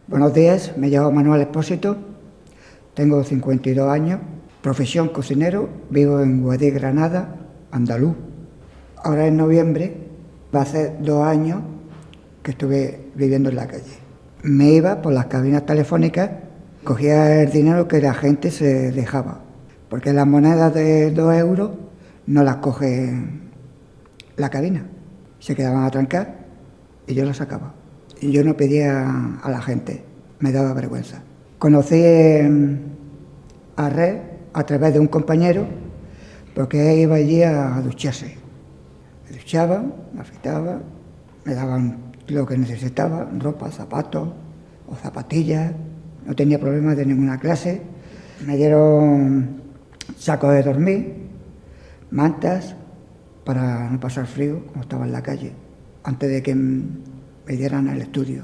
Buenos días, me llamo Manuel Expósito, tengo 52 años, profesión cocinero, vivo en Guadix, Granada, andaluz. Ahora en noviembre va a ser 2 años que estuve viviendo en la calle. Me iba por las cabinas telefónicas, cogía el dinero que la gente se dejaba, porque las monedas de 2 euros no las coge la cabina, se quedaban a trancar y yo las sacaba. Y yo no pedía a la gente, me daba vergüenza. Conocí a Red a través de un compañero, porque él iba allí a ducharse. Me duchaba, me afeitaba, me daban lo que necesitaba, ropa, zapatos o zapatillas. No tenía problemas de ninguna clase. Me dieron sacos de dormir, mantas, para no pasar frío, como estaba en la calle, antes de que me dieran el estudio.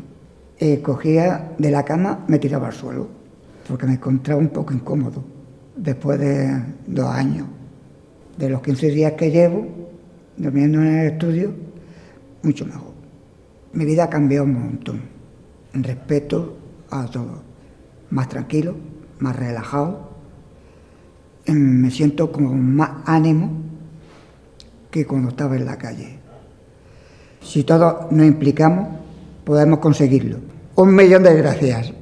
Cogía de la cama, me tiraba al suelo, porque me encontraba un poco incómodo, después de 2 años. De los 15 días que llevo durmiendo en el estudio, mucho mejor. Mi vida ha cambiado un montón, en respeto a todo. Más tranquilo, más relajado, me siento con más ánimo que cuando estaba en la calle. Si todos nos implicamos, podemos conseguirlo. 1 millón de gracias.